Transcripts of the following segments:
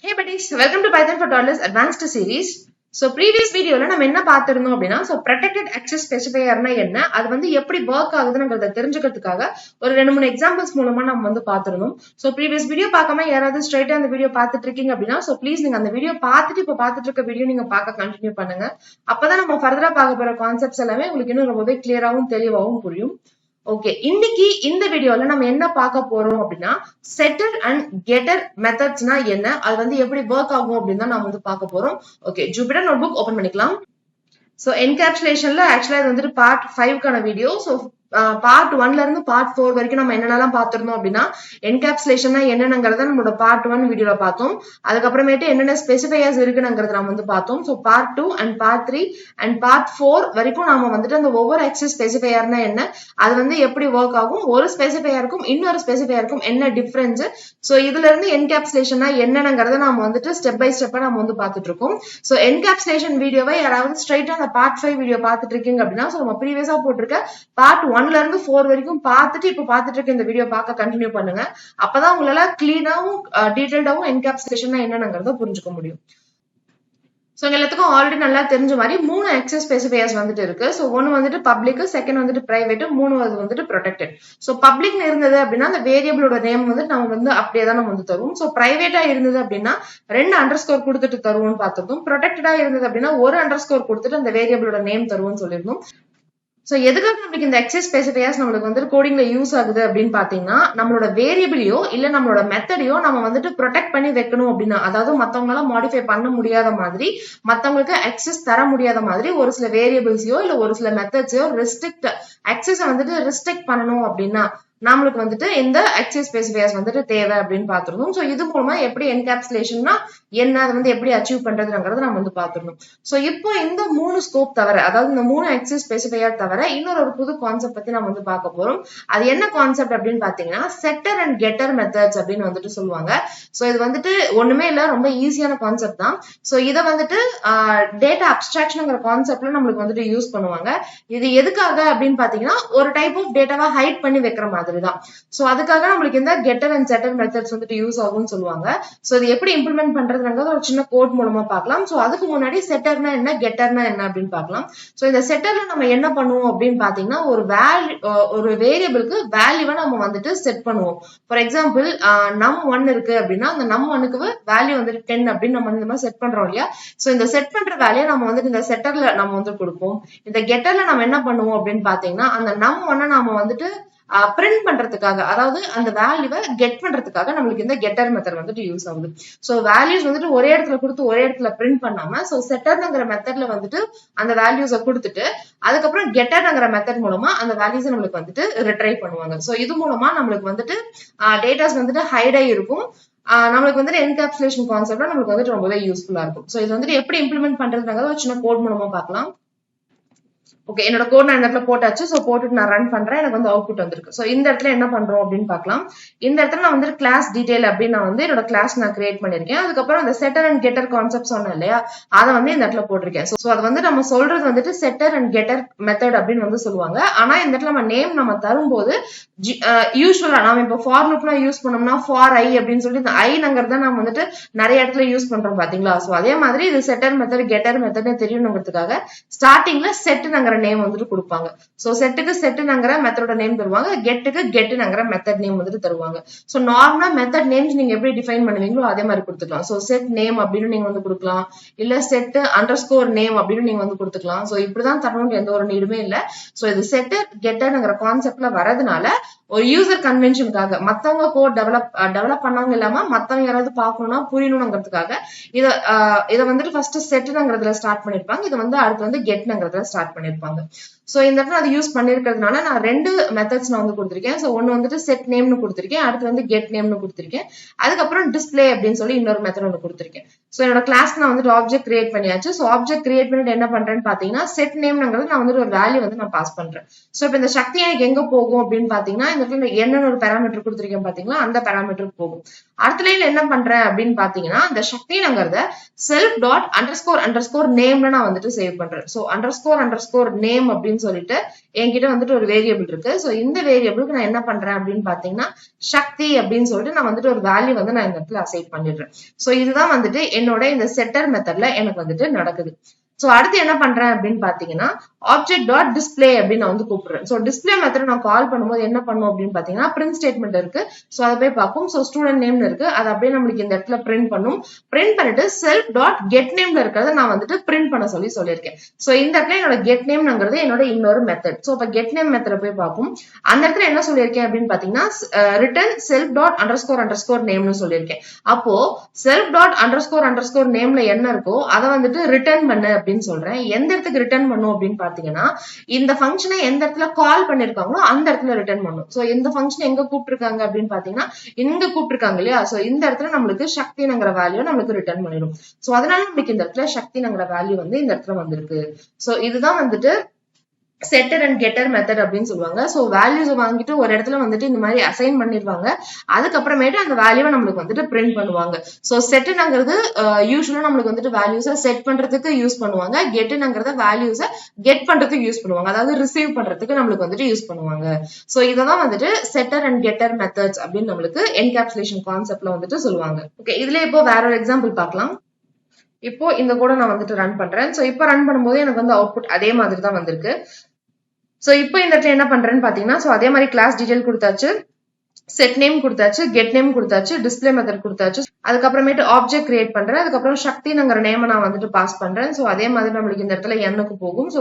Hey buddies, welcome to PythonTutorials Advanced Series. So previous video la நம்ம என்ன பார்த்திருந்தோம் அப்படினா protected access specifier னா என்ன, அது வந்து எப்படி work ஆகுதுங்கறத தெரிஞ்சுக்கிறதுக்காக ஒரு ரெண்டு மூணு எக்ஸாம்பிள்ஸ் மூலமா நம்ம வந்து பார்த்திருந்தோம். So previous video பார்க்காம யாராவது ஸ்ட்ரைட்டா அந்த வீடியோ பார்த்துட்டு இருக்கீங்க அப்படினா please நீங்க அந்த வீடியோ பார்த்துட்டு இப்ப பார்த்துட்டு இருக்க வீடியோ நீங்க பார்க்க கண்டினியூ பண்ணுங்க. அப்பதான் நம்ம ஃபர்தரா பார்க்க போற கான்செப்ட்ஸ் எல்லாமே உங்களுக்கு இன்னும் ரொம்பவே கிளியராவும் தெளிவாவும் புரியும். ஓகே, இன்னைக்கு இந்த வீடியோல நம்ம என்ன பார்க்க போறோம் அப்படின்னா செட்டர் அண்ட் கெட்டர் மெத்தட்ஸ்னா என்ன, அது வந்து எப்படி ஒர்க் ஆகும் அப்படின்னு தான் நாம வந்து பார்க்க போறோம். ஓகே, ஜூபிட்டர் நோட்புக் ஓபன் பண்ணிக்கலாம். சோ என்கேப்சுலேஷன்ல ஆக்சுவலா இது வந்துட்டு பார்ட் 5க்கான வீடியோ. சோ பார்ட் 1ல இருந்து பார்ட் 4 வரைக்கும் நம்ம என்னென்னலாம் பார்த்திருந்தோம் அப்படின்னா என்கேப்சுலேஷன்னா என்னங்கிறத நம்மளோட பார்ட் 1 வீடியோல பார்த்தோம். அதுக்கப்புறமேட்டு என்னென்ன ஸ்பெசிஃபையர்ஸ் இருக்குங்கிறத நம்ம வந்து பார்த்தோம். So part 2 and part 3 and part 4 வரைக்கும் நாம வந்துட்டு அந்த ஒவ்வொரு ஆக்சஸ் ஸ்பெசிஃபையர்னா என்ன, அது வந்து எப்படி ஒர்க் ஆகும், ஒரு ஸ்பெசிஃபையருக்கும் இன்னொரு ஸ்பெசிஃபையருக்கும் என்ன டிஃபரன்ஸ், ஸோ இதுல இருந்து என்கேப்சுலேஷன்னா என்னங்கிறத நாம வந்துட்டு ஸ்டெப் பை ஸ்டெப்பா நம்ம வந்து பார்த்துட்டு இருக்கோம். ஸோ என்கேப்சுலேஷன் வீடியோவை யாராவது ஸ்ட்ரைட்டா அந்த பார்ட் 5 வீடியோ பார்த்துட்டு இருக்கீங்க அப்படின்னா நம்ம ப்ரீவியஸா போட்டிருக்க பார்ட் 1ல இருந்து 4 வரைக்கும் பார்த்துட்டு இப்ப பார்த்துட்டு இருக்க இந்த வீடியோ பார்க்க கண்டினியூ பண்ணுங்க. அப்பதான் உங்களால கிளீனாவும் டீடைல்டாவும் என்கேப்சுலேஷன் என்னங்கிறத புரிஞ்சுக்க முடியும். சோ எல்லாத்துக்கும் ஆல்ரெடி நல்லா தெரிஞ்ச மாதிரி 3 ஆக்சஸ் ஸ்பெசிஃபையர்ஸ் வந்துட்டு இருக்கு. சோ ஒன்னு வந்துட்டு பப்ளிக், செகண்ட் வந்துட்டு பிரைவேட், மூணாவது வந்துட்டு ப்ரொடெக்டட். சோ பப்ளிக் இருந்தது அப்படின்னா அந்த வேரியபிளோட நேம் வந்து நம்ம வந்து அப்படியே தான் நம்ம வந்து தருவோம். சோ பிரைவேட்டா இருந்தது அப்படின்னா 2 அண்டர்ஸ்கோர் கொடுத்துட்டு தருவோம்னு பார்த்திருந்தோம். ப்ரொடெக்டடா இருந்தது அப்படின்னா ஒரு அண்டர்ஸ்கோர் கொடுத்துட்டு அந்த வேரியபிளோட நேம் தருவோம்னு சொல்லியிருந்தோம். சோ எதுக்காக நமக்கு இந்த ஆக்சஸ் ஸ்பெசிஃபையர்ஸ் நம்மளுக்கு வந்து கோடிங்ல யூஸ் ஆகுது அப்படின்னு பாத்தீங்கன்னா நம்மளோட வேரியபிளையோ இல்ல நம்மளோட மெத்தடையோ நம்ம வந்துட்டு ப்ரொடெக்ட் பண்ணி வைக்கணும் அப்படின்னா, அதாவது மத்தவங்களால மாடிஃபை பண்ண முடியாத மாதிரி, மத்தவங்களுக்கு ஆக்சஸ் தர முடியாத மாதிரி ஒரு சில வேரியபிள்ஸையோ இல்ல ஒரு சில மெத்தட்ஸையோ ஆக்சஸ வந்துட்டு ரெஸ்ட்ரிக்ட் பண்ணணும் அப்படின்னா நம்மளுக்கு வந்துட்டு இந்த ஆக்சஸ் ஸ்பெசிஃபையர்ஸ் வந்துட்டு தேவை அப்படின்னு பார்த்திருந்தோம். சோ இது மூலமா எப்படி என்கேப்சுலேஷன்னா என்ன, அது வந்து எப்படி அச்சீவ் பண்றதுங்கிறத நம்ம வந்து பார்த்திருந்தோம். சோ இப்போ இந்த 3 ஸ்கோப் தவிர, அதாவது இந்த 3 ஆக்சஸ் ஸ்பெசிஃபையர் தவிர இன்னொரு புது கான்செப்ட் பத்தி நம்ம வந்து பார்க்க போறோம். அது என்ன கான்செப்ட் அப்படின்னு பாத்தீங்கன்னா செட்டர் அண்ட் கெட்டர் மெத்தட்ஸ் அப்படின்னு வந்துட்டு சொல்லுவாங்க. சோ இது வந்துட்டு ஒண்ணுமே இல்ல, ரொம்ப ஈஸியான கான்செப்ட் தான். சோ இதை வந்துட்டு டேட்டா அப்ஸ்ட்ராக்ஷன்ங்கிற கான்செப்ட்ல நம்மளுக்கு வந்துட்டு யூஸ் பண்ணுவாங்க. இது எதுக்காக அப்படின்னு பாத்தீங்கன்னா ஒரு டைப் ஆஃப் டேட்டாவை ஹைட் பண்ணி வைக்கிற மாதிரி தான். சோ அதுக்காக நம்மளுக்கு இந்த கெட்டர் அண்ட் செட்டர் மெத்தட்ஸ் வந்துட்டு யூஸ் ஆகும்னு சொல்லுவாங்க. சோ இது எப்படி இம்ப்ளிமெண்ட் பண்றதுங்கிறது ஒரு சின்ன கோட் மூலமா பார்க்கலாம். சோ அதுக்கு முன்னாடி செட்டர்னா என்ன, கெட்டர்னா என்ன அப்படின்னு பார்க்கலாம். சோ இந்த செட்டர்ல நம்ம என்ன பண்ணுவோம் அப்படின்னு பாத்தீங்கன்னா ஒரு வேரியபிளுக்கு வேல்யூவை நம்ம வந்துட்டு செட் பண்ணுவோம். ஃபார் எக்ஸாம்பிள் num1 இருக்கு அப்படின்னா அந்த num1க்கு வேல்யூ வந்துட்டு 10 அப்படின்னு நம்ம இந்த மாதிரி செட் பண்றோம் இல்லையா. சோ இந்த செட் பண்ற வேல்யூ நம்ம வந்துட்டு இந்த செட்டர்ல நம்ம வந்து கொடுப்போம். இந்த கெட்டர்ல நம்ம என்ன பண்ணுவோம் அப்படின்னு பாத்தீங்கன்னா அந்த num1 நாம வந்துட்டு பிரிண்ட் பண்றதுக்காக, அதாவது அந்த வேல்யூவை கெட் பண்றதுக்காக நம்மளுக்கு இந்த கெட்டர் மெத்தட் வந்துட்டு யூஸ் ஆகுது. சோ வேல்யூஸ் வந்துட்டு ஒரே இடத்துல கொடுத்து ஒரே இடத்துல பிரிண்ட் பண்ணாம சோ செட்டர்ங்கிற மெத்தட்ல வந்துட்டு அந்த வேல்யூஸை கொடுத்துட்டு அதுக்கப்புறம் கெட்டர்ங்கிற மெத்தட் மூலமா அந்த வேல்யூஸை நம்மளுக்கு வந்துட்டு ரிட்ரைவ் பண்ணுவாங்க. சோ இது மூலமா நம்மளுக்கு வந்துட்டு டேட்டாஸ் வந்துட்டு ஹைட் ஆகி இருக்கும். நம்மளுக்கு வந்துட்டு என்கேப்சுலேஷன் கான்செப்ட்ல நம்மளுக்கு வந்துட்டு ரொம்பவே யூஸ்ஃபுல்லா இருக்கும். சோ இது வந்துட்டு எப்படி இம்ப்ளிமெண்ட் பண்றதுங்கிறத ஒரு சின்ன கோட் மூலமா பார்க்கலாம். ஓகே, என்னோட கோட் நான் இந்த இடத்துல போட்டாச்சு. சோ போட்டுட்டு நான் ரன் பண்றேன். எனக்கு வந்து அவுட்புட் வந்திருக்கு. சோ இந்த இடத்துல என்ன பண்றோம் அப்படின்னு பார்க்கலாம். இந்த இடத்துல நான் வந்து கிளாஸ் டீடைல் அப்படின்னு நான் வந்து என்னோட கிளாஸ் நான் கிரியேட் பண்ணிருக்கேன். அதுக்கப்புறம் அந்த செட்டர் அண்ட் கெட்டர் கான்செப்ட் சொன்னேன் இல்லையா, அதை வந்து இந்த இடத்துல போட்டிருக்கேன். சோ அது வந்து நம்ம சொல்றது வந்துட்டு செட்டர் அண்ட் கெட்டர் மெத்தட் அப்படின்னு வந்து சொல்லுவாங்க. ஆனா இந்த இடத்துல நம்ம நேம் நம்ம தரும்போது யூஸ்வலா நாம இப்ப ஃபார் லூப்லாம் யூஸ் பண்ணோம்னா ஃபார் ஐ அப்படின்னு சொல்லி இந்த ஐங்கிறத நம்ம வந்துட்டு நிறைய இடத்துல யூஸ் பண்றோம் பாத்தீங்களா. சோ அதே மாதிரி இது செட்டர் மெத்தட் கெட்டர் மெத்தட் தெரியணுங்கிறதுக்காக ஸ்டார்டிங்ல செட்ங்கிற நேம் வந்துட்டு கொடுப்பாங்க. சோ செட்டுக்கு செட்டுங்கிற மெத்தடோட நேம் தருவாங்க, கெட்டுக்கு கெட்டுங்கிற மெத்தட் நேம் வந்துட்டு தருவாங்க. சோ நார்மலா மெத்தட் நேம்ஸ் நீங்க எப்படி டிஃபைன் பண்ணுவீங்களோ அதே மாதிரி கொடுத்துக்கலாம். சோ செட் நேம் அப்படின்னு நீங்க வந்து கொடுக்கலாம், இல்ல செட் அண்டர்ஸ்கோர் நேம் அப்படின்னு நீங்க வந்து கொடுத்துக்கலாம். சோ இப்படிதான் தரணும்னு எந்த ஒரு நீடுமே இல்ல. சோ இது செட்டர் கெட்டர்ங்கிற கான்செப்ட்ல வரதுனால ஒரு யூசர் கன்வென்ஷனுக்காக மத்தவங்க கோட் டெவலப் பண்ணவங்க இல்லாம மத்தவங்க யாராவது பார்க்கணும்னா புரியணுங்கிறதுக்காக இதை வந்துட்டு ஃபர்ஸ்ட் செட்ங்கிறதுல ஸ்டார்ட் பண்ணிருப்பாங்க. இதை வந்து அடுத்து வந்து கெட்ங்கிறதுல ஸ்டார்ட் பண்ணிருப்பாங்க. சோ இந்த இடத்துல அது யூஸ் பண்ணிருக்கிறதுனால நான் 2 மெத்தட்ஸ் நான் வந்து கொடுத்திருக்கேன். சோ ஒன்னு வந்துட்டு செட் நேம்னு கொடுத்திருக்கேன், அடுத்து வந்து கெட் நேம்னு கொடுத்திருக்கேன். அதுக்கப்புறம் டிஸ்பிளே அப்படின்னு சொல்லி இன்னொரு மெத்தட் ஒன்று கொடுத்திருக்கேன். சோ என்னோட கிளாஸ்க்கு நான் வந்துட்டு ஆப்ஜெக்ட் கிரியேட் பண்ணியாச்சு. சோ ஆப்ஜெக்ட் கிரியேட் பண்ணிட்டு என்ன பண்றேன்னு பாத்தீங்கன்னா செட் நேம்ங்கிறது நான் வந்துட்டு ஒரு வேல்யூ வந்து நான் பாஸ் பண்றேன். சோ இப்போ இந்த சக்தி எனக்கு எங்க போகும் அப்படின்னு பாத்தீங்கன்னா இந்த இடத்துல என்னன்னு ஒரு பேராமீட்டர் கொடுத்துருக்கேன் பாத்தீங்களா, அந்த பேராமீட்டருக்கு போகும். அடுத்த லைன்ல என்ன பண்றேன் அப்படின்னு பாத்தீங்கன்னா இந்த சக்திங்கிறத செல்ஃப் டாட் அண்டர்ஸ்கோர் அண்டர்ஸ்கோர் நேம்ல நான் வந்துட்டு சேவ் பண்றேன். சோ அண்டர்ஸ்கோர் அண்டர்ஸ்கோர் நேம் அப்படின்னு சொல்லிட்டு என்கிட்ட வந்துட்டு ஒரு வேரியபிள் இருக்கு. சோ இந்த வேரியபிளுக்கு நான் என்ன பண்றேன் அப்படின்னு பாத்தீங்கன்னா சக்தி அப்படின்னு சொல்லிட்டு நான் வந்துட்டு ஒரு வேல்யூ வந்து நான் இந்த இடத்துல அசைன் பண்ணிடுறேன். சோ இதுதான் வந்துட்டு என்னோட இந்த செட்டர் மெத்தட்ல எனக்கு வந்துட்டு நடக்குது. சோ அடுத்து என்ன பண்றேன் அப்படின்னு பாத்தீங்கன்னா ஆப்ஜெக்ட் டாட் டிஸ்பிளே அப்படின்னு நான் வந்து கூப்பிடுறேன். சோ டிஸ்பிளே மெத்தட் நான் கால் பண்ணும்போது என்ன பண்ணும் அப்படின்னு பாத்தீங்கன்னா பிரிண்ட் ஸ்டேட்மெண்ட் இருக்கு. சோ அதை போய் பார்க்கும். சோ ஸ்டூடெண்ட் நேம்னு இருக்கு, அதை அப்படியே நம்மளுக்கு இந்த இடத்துல பிரிண்ட் பண்ணும். பிரிண்ட் பண்ணிட்டு செல்ஃப் டாட் கெட் நேம்ல இருக்கிறத நான் வந்துட்டு பிரிண்ட் பண்ண சொல்லியிருக்கேன். சோ இந்த இடத்துல என்னோட கெட் நேம்ங்கிறது என்னோட இன்னொரு மெத்தட். சோ இப்ப கெட் நேம் மெத்தட் போய் பார்க்கும். அந்த இடத்துல என்ன சொல்லியிருக்கேன் அப்படின்னு பாத்தீங்கன்னா return self dot underscore underscore நேம்னு சொல்லியிருக்கேன். அப்போ செல்ஃப் டாட் அண்டர்ஸ்கோர் அண்டர்ஸ்கோர் நேம்ல என்ன இருக்கோ அதை வந்துட்டு ரிட்டர்ன் பண்ணு அப்படின்னு சொல்றேன். எந்த இடத்துக்கு ரிட்டர்ன் பண்ணும் அப்படின்னு பாத்தீங்கன்னா இந்த ஃபங்க்ஷனை எந்த இடத்துல கால் பண்ணிருக்காங்களோ அந்த இடத்துல ரிட்டர்ன் பண்ணும். சோ இந்த ஃபங்க்ஷன் எங்க கூப்பிட்டுருக்காங்க அப்படின்னு பாத்தீங்கன்னா இங்க கூப்பிட்டுருக்காங்க இல்லையா, சோ இந்த இடத்துல நம்மளுக்கு சக்திங்கிற வேல்யூ நம்மளுக்கு ரிட்டர்ன் பண்ணிடும். சோ அதனால நம்மளுக்கு இந்த இடத்துல சக்திங்கிற வேல்யூ வந்து இந்த இடத்துல வந்திருக்கு. சோ இதுதான் வந்துட்டு செட்டர் அண்ட் கெட்டர் மெத்தட் அப்படின்னு சொல்லுவாங்க. சோ வேல்யூஸ் வாங்கிட்டு ஒரு இடத்துல வந்துட்டு இந்த மாதிரி அசைன் பண்ணிடுவாங்க. அதுக்கப்புறமேட்டு அந்த வேல்யூவை நம்மளுக்கு வந்துட்டு பிரிண்ட் பண்ணுவாங்க. சோ செட்டுங்கிறது யூஸ்வலா நம்மளுக்கு வந்துட்டு வேல்யூஸை செட் பண்றதுக்கு யூஸ் பண்ணுவாங்க. கெட்டுங்கிறத வேல்யூஸை கெட் பண்றதுக்கு யூஸ் பண்ணுவாங்க, அதாவது ரிசீவ் பண்றதுக்கு நம்மளுக்கு வந்துட்டு யூஸ் பண்ணுவாங்க. சோ இததான் வந்துட்டு செட்டர் அண்ட் கெட்டர் மெத்தட்ஸ் அப்படின்னு நம்மளுக்கு என்கேப்சுலேஷன் கான்செப்ட்ல வந்துட்டு சொல்லுவாங்க. ஓகே, இதுல இப்போ வேற ஒரு எக்ஸாம்பிள் பார்க்கலாம். இப்போ இந்த கூட நான் வந்துட்டு ரன் பண்றேன். சோ இப்போ ரன் பண்ணும்போது எனக்கு வந்து அவுட்புட் அதே மாதிரி தான் வந்திருக்கு. சோ இப்போ இந்த இடத்துல என்ன பண்றேன்னு பாத்தீங்கன்னா சோ அதே மாதிரி கிளாஸ் டீடைல் கொடுத்தாச்சு, செட் நேம் கொடுத்தாச்சு, கெட் நேம் கொடுத்தாச்சு, டிஸ்பிளே மெத்தட் கொடுத்தாச்சு. அதுக்கப்புறமேட்டு ஆப்ஜெக்ட் கிரியேட் பண்றேன். அதுக்கப்புறம் சக்திங்கிற நேம் நான் வந்துட்டு பாஸ் பண்றேன். சோ அதே மாதிரி நம்மளுக்கு இந்த இடத்துல எண்ணுக்கு போகும். சோ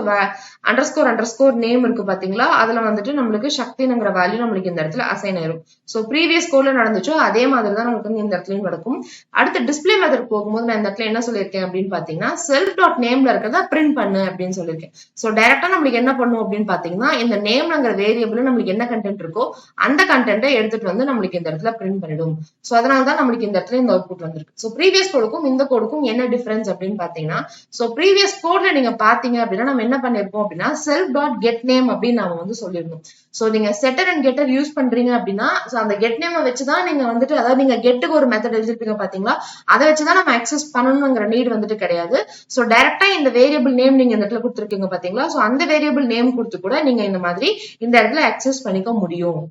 அண்டர்ஸ்கோர் அண்டர்ஸ்கோர் நேம் இருக்கு பாத்தீங்களா, அதுல வந்துட்டு நம்மளுக்கு சக்திங்கிற வேல்யூ நம்மளுக்கு இந்த இடத்துல அசைன் ஆயிரும். சோ ப்ரீவியஸ் கோட்ல நடந்துச்சோ அதே மாதிரி தான் நமக்கு வந்து இந்த இடத்துலயும் நடக்கும். அடுத்து டிஸ்பிளே மெத்தட் போகும்போது நான் இந்த இடத்துல என்ன சொல்லியிருக்கேன் அப்படின்னு பாத்தீங்கன்னா செல்ஃப் டாட் நேம்ல இருக்கிறதா பிரிண்ட் பண்ணு அப்படின்னு சொல்லியிருக்கேன். சோ டைரக்டா நம்மளுக்கு என்ன பண்ணும் அப்படின்னு பாத்தீங்கன்னா இந்த நேம்ங்கிற வேரியபிள் நம்மளுக்கு என்ன கண்டென்ட் இருக்கோ அந்த கண்டென்ட்டை எடுத்துட்டு வந்து நம்மளுக்கு இந்த இடத்துல பிரிண்ட் பண்ணிடும். சோ அதனாலதான் நம்மளுக்கு இந்த இடத்துல இந்த அவுட்புட் வந்திருக்கு. சோ ப்ரீவியஸ் கோடுக்கும் இந்த கோடுக்கும் என்ன டிஃபரன்ஸ் அப்படின்னு பாத்தீங்கன்னா சோ ப்ரீவியஸ் கோட்ல நீங்க பாத்தீங்க அப்படின்னா நம்ம என்ன பண்ணிருப்போம் அப்படின்னா செல்ஃப் டாட் கெட் நேம் அப்படின்னு நாம வந்து சொல்லிருந்தோம். சோ நீங்க செட்டர் அண்ட் கெட்டர் யூஸ் பண்றீங்க அப்படின்னா சோ அந்த கெட் நேம் வச்சுதான் நீங்க வந்துட்டு, அதாவது நீங்க கெட்டுக்கு ஒரு மெத்தட் எழுதிருப்பீங்க பாத்தீங்களா, அதை வச்சுதான் நம்ம அக்சஸ் பண்ணணுங்கிற நீட் வந்துட்டு கிடையாது. சோ டைரக்டா இந்த வேரியபிள் நேம் நீங்க இந்த இடத்துல கொடுத்துருக்கீங்க பாத்தீங்களா, சோ அந்த வேரியபிள் நேம் கொடுத்து கூட நீங்க இந்த மாதிரி இந்த இடத்துல அக்சஸ் பண்ணிக்க முடியும்.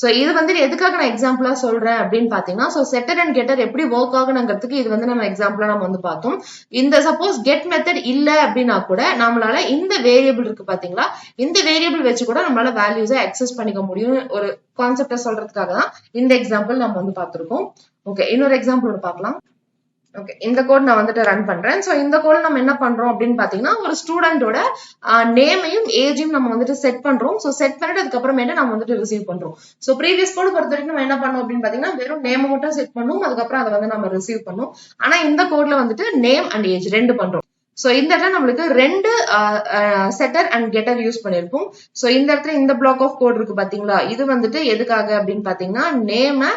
சோ இது வந்து எதுக்காக நான் எக்ஸாம்பிளா சொல்றேன் அப்படின்னு பாத்தீங்கன்னா சோ செட்டர் அண்ட் கெட்டர் எப்படி ஒர்க் ஆகுங்கிறதுக்கு இது வந்து நம்ம எக்ஸாம்பிளா நம்ம வந்து பார்த்தோம். இந்த சப்போஸ் கெட் மெத்தட் இல்ல அப்படின்னா கூட நம்மளால இந்த வேரியபிள் இருக்கு பாத்தீங்களா, இந்த வேரியபிள் வச்சு கூட நம்மளால வேல்யூஸை அக்சஸ் பண்ணிக்க முடியும். ஒரு கான்செப்டை சொல்றதுக்காக தான் இந்த எக்ஸாம்பிள் நம்ம வந்து பார்த்திருக்கோம். ஓகே, இன்னொரு எக்ஸாம்பிள் பார்க்கலாம். ஓகே, இந்த கோட் நான் வந்துட்டு ரன் பண்றேன். சோ இந்த கோட் நம்ம என்ன பண்றோம் அப்படின்னு பாத்தீங்கன்னா ஒரு ஸ்டூடெண்டோட நேமையும் ஏஜையும் நம்ம வந்துட்டு செட் பண்றோம். சோ செட் பண்ணிட்டு அதுக்கப்புறமேட்டு நம்ம வந்துட்டு ரிசீவ் பண்றோம். சோ ப்ரீவியஸ் கோட் பொறுத்த வரைக்கும் நம்ம என்ன பண்ணோம் அப்படின்னு பாத்தீங்கன்னா வெறும் நேம் மட்டும் செட் பண்ணும், அதுக்கப்புறம் அதை வந்து நம்ம ரிசீவ் பண்ணும். ஆனா இந்த கோட்ல வந்துட்டு நேம் அண்ட் ஏஜ் ரெண்டு பண்றோம். சோ இந்த இடத்துல நம்மளுக்கு ரெண்டு செட்டர் அண்ட் கெட்டர் யூஸ் பண்ணிருப்போம். சோ இந்த இடத்துல இந்த பிளாக் ஆஃப் கோட் இருக்கு பாத்தீங்களா, இது வந்துட்டு எதுக்காக அப்படின்னு பாத்தீங்கன்னா நேம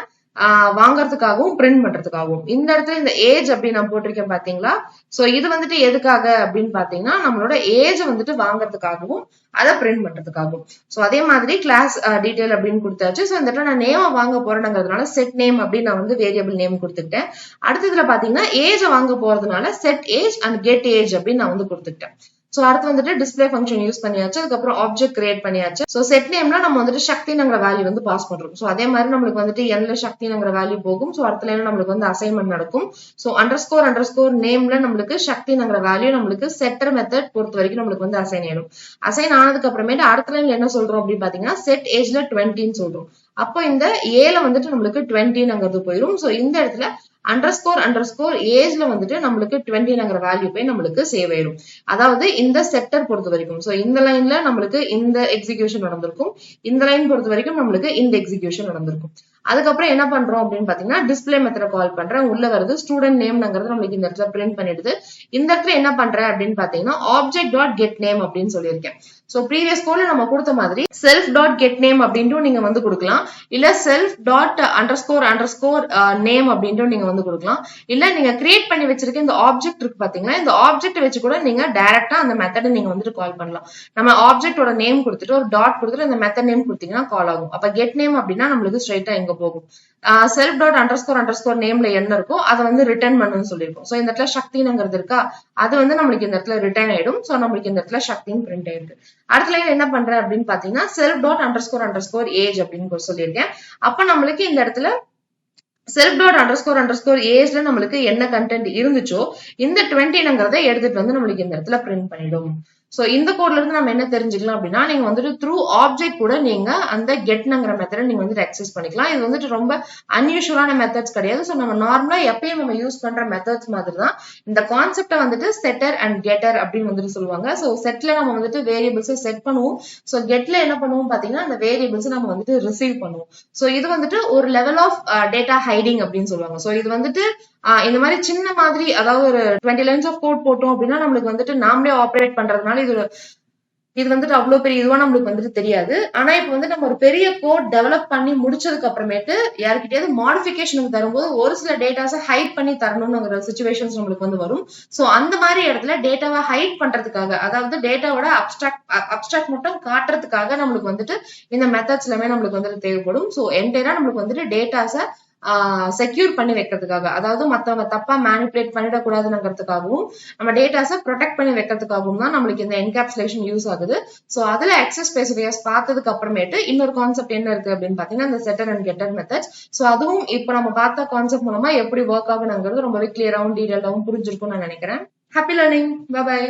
வாங்கறதுக்காகவும் பிரிண்ட் பண்றதுக்காகவும். இந்த இடத்துல இந்த ஏஜ் அப்படின்னு நான் போட்டிருக்கேன் பாத்தீங்களா, சோ இது வந்துட்டு எதுக்காக அப்படின்னு பாத்தீங்கன்னா நம்மளோட ஏஜ் வந்துட்டு வாங்கறதுக்காகவும் அதை பிரிண்ட் பண்றதுக்காகவும். சோ அதே மாதிரி கிளாஸ் டீடைல் அப்படின்னு கொடுத்தாச்சு. சோ இந்த இடத்துல நான் நேம் வாங்க போறேங்கிறதுனால செட் நேம் அப்படின்னு நான் வந்து வேரியபிள் நேம் கொடுத்துட்டேன். அடுத்ததுல பாத்தீங்கன்னா ஏஜ் வாங்க போறதுனால set age and get age அப்படின்னு நான் வந்து கொடுத்துட்டேன். சோ அடுத்து வந்துட்டு டிஸ்பிளே ஃபங்க்ஷன் யூஸ் பண்ணியாச்சு, அதுக்கப்புறம் ஆப்ஜெக்ட் கிரியேட் பண்ணியாச்சு. சோ செட் நேம்ல நம்ம வந்துட்டு சக்திங்கிற வேல்யூ வந்து பாஸ் பண்றோம். சோ அதே மாதிரி நம்மளுக்கு வந்துட்டு என்ல சக்திங்கிற வேல்யூ போகும். சோ அடுத்த லைன்ல நம்மளுக்கு வந்து அசைன்மெண்ட் நடக்கும். சோ அண்டர்ஸ்கோர் நேம்ல நம்மளுக்கு சக்திங்கிற வேல்யூ நம்மளுக்கு செட்டர் மெத்தட் பொறுத்த வரைக்கும் நம்மளுக்கு வந்து அசைன் ஆயிடும். அசைன் ஆனதுக்கு அப்புறமேட்டு அடுத்த லைன்ல என்ன சொல்றோம் அப்படின்னு பாத்தீங்கன்னா செட் ஏஜ்ல 20ன்னு சொல்றோம். அப்போ இந்த ஏல வந்துட்டு நம்மளுக்கு 20ங்கிறது போயிடும். சோ இந்த இடத்துல அண்டர்ஸ்கோர் ஏஜ்ல வந்துட்டு நம்மளுக்கு 20ங்கிற வேல்யூ போய் நம்மளுக்கு சேவ் ஆயிடும். அதாவது இந்த செட்டர் பொறுத்த வரைக்கும் சோ இந்த லைன்ல நம்மளுக்கு இந்த எக்ஸிகியூஷன் நடந்திருக்கும், இந்த லைன் பொறுத்த வரைக்கும் நம்மளுக்கு இந்த எக்ஸிகியூஷன் நடந்திருக்கும். அதுக்கப்புறம் என்ன பண்றோம் அப்படின்னு பாத்தீங்கன்னா டிஸ்பிளே மெத்தட் கால் பண்றேன். உள்ள வருது ஸ்டூடெண்ட் நேம்ங்கிறது நம்மளுக்கு இந்த இடத்துல பிரிண்ட் பண்ணிடுது. இந்த இடத்துல என்ன பண்றேன் அப்படின்னு பாத்தீங்கன்னா ஆப்ஜெக்ட் டாட் கெட் நேம் அப்படின்னு சொல்லியிருக்கேன். சோ ப்ரீவியஸ் கோட்ல நம்ம கொடுத்த மாதிரி செல்ஃப் டாட் கெட் நேம் அப்படின்ட்டு நீங்க வந்து கொடுக்கலாம், இல்ல செல்ஃப் டாட் அண்டர்ஸ்கோர் நேம் அப்படின்ட்டு நீங்க வந்து கொடுக்கலாம், இல்ல நீங்க கிரியேட் பண்ணி வச்சிருக்க இந்த ஆப்ஜெக்ட் இருக்கு பாத்தீங்களா, இந்த ஆப்ஜெக்ட் வச்சு கூட நீங்க டைரக்டா அந்த மெத்தட் நீங்க வந்துட்டு கால் பண்ணலாம். நம்ம ஆப்ஜெக்டோட நேம் கொடுத்துட்டு ஒரு டாட் கொடுத்துட்டு அந்த மெத்தட் நேம் கொடுத்தீங்கன்னா கால் ஆகும். அப்ப கெட் நேம் அப்படின்னா நம்மளுக்கு ஸ்ட்ரைட்டா எங்க போகும், செல்ஃப் டாட் அண்டர்ஸ்கோர் நேம்ல என்ன இருக்கோ அதை வந்து ரிட்டர்ன் பண்ணுன்னு சொல்லியிருக்கோம். சோ இந்த இடத்துல சக்திங்கிறது இருக்கா, அது வந்து நம்மளுக்கு இந்த இடத்துல ரிட்டர்ன் ஆயிடும். சோ நம்மளுக்கு இந்த இடத்துல சக்தின்னு பிரிண்ட் ஆயிருக்கு. அடுத்த லைன் என்ன பண்றேன் அப்படின்னு பாத்தீங்கன்னா செல்ஃப் டாட் அண்டர்ஸ்கோர் ஏஜ் அப்படின்னு சொல்லியிருக்கேன். அப்ப நம்மளுக்கு இந்த இடத்துல செல்ஃப் டாட் அண்டர்ஸ்கோர் ஏஜ்ல நம்மளுக்கு என்ன கண்டென்ட் இருந்துச்சோ இந்த 20ங்கிறத எடுத்துட்டு வந்து நம்மளுக்கு இந்த இடத்துல பிரிண்ட் பண்ணிடும். சோ இந்த கோட்ல இருந்து நம்ம என்ன தெரிஞ்சுக்கலாம் அப்படின்னா, நீங்க வந்துட்டு த்ரூ ஆப்ஜெக்ட் கூட நீங்க அந்த கெட்ங்கிற மெத்தட நீங்க வந்துட்டு அக்சஸ் பண்ணிக்கலாம். இது வந்துட்டு ரொம்ப அன்யூஷுவலான மெத்தட்ஸ் கிடையாது. சோ நம்ம நார்மலா எப்பயும் நம்ம யூஸ் பண்ற மெத்தட்ஸ் மாதிரி தான். இந்த கான்செப்ட வந்துட்டு செட்டர் அண்ட் கெட்டர் அப்படின்னு வந்துட்டு சொல்லுவாங்க. சோ செட்ல நம்ம வந்துட்டு வேரியபிள்ஸ் செட் பண்ணுவோம். சோ கெட்ல என்ன பண்ணுவோம் பாத்தீங்கன்னா அந்த வேரியபிள்ஸ் நம்ம வந்துட்டு ரிசீவ் பண்ணுவோம். சோ இது வந்துட்டு ஒரு லெவல் ஆஃப் டேட்டா ஹைடிங் அப்படின்னு சொல்லுவாங்க. சோ இது வந்துட்டு இந்த மாதிரி சின்ன மாதிரி, அதாவது ஒரு 20 லைன்ஸ் ஆஃப் கோட் போட்டோம் அப்படின்னா நம்மளுக்கு வந்துட்டு நாமளே ஆப்ரேட் பண்றதுனால இது வந்துட்டு அவ்வளவு பெரிய இதுவா நம்மளுக்கு வந்துட்டு தெரியாது. ஆனா இப்ப வந்து நம்ம ஒரு பெரிய கோட் டெவலப் பண்ணி முடிச்சதுக்கு அப்புறமேட்டு யாருக்கிட்டயாவது மாடிஃபிகேஷனுக்கு தரும்போது ஒரு சில டேட்டாஸை ஹைட் பண்ணி தரணும்ங்கிற சிச்சுவேஷன்ஸ் நம்மளுக்கு வந்து வரும். சோ அந்த மாதிரி இடத்துல டேட்டாவை ஹைட் பண்றதுக்காக, அதாவது டேட்டாவோட அப்ஸ்ட்ராக்ட் மட்டும் காட்டுறதுக்காக நம்மளுக்கு வந்துட்டு இந்த மெத்தட்ஸ் எல்லாமே நம்மளுக்கு வந்துட்டு தேவைப்படும். சோ என்டையரா நம்மளுக்கு வந்துட்டு டேட்டாஸை செக்யூர் பண்ணி வைக்கிறதுக்காக, அதாவது மத்தவங்க தப்பா மேனிபுலேட் பண்ணிடக்கூடாதுங்கிறதுக்காகவும் நம்ம டேட்டாஸை ப்ரொடெக்ட் பண்ணி வைக்கிறதுக்காகவும் தான் நம்மளுக்கு இந்த என்கேப்சுலேஷன் யூஸ் ஆகுது. சோ அதுல அக்சஸ் ஸ்பெசிஃபையர்ஸ் பார்த்ததுக்கு அப்புறமேட்டு இன்னொரு கான்செப்ட் என்ன இருக்கு அப்படின்னு பாத்தீங்கன்னா இந்த செட்டர் அண்ட் கெட்டர் மெத்தட்ஸ். சோ அதுவும் இப்ப நம்ம பார்த்த கான்செப்ட் மூலமா எப்படி ஒர்க் ஆகுங்கிறது ரொம்பவே கிளியராகவும் டீடைல்டாகவும் புரிஞ்சிருக்கும்னு நான் நினைக்கிறேன். Happy learning. Bye by.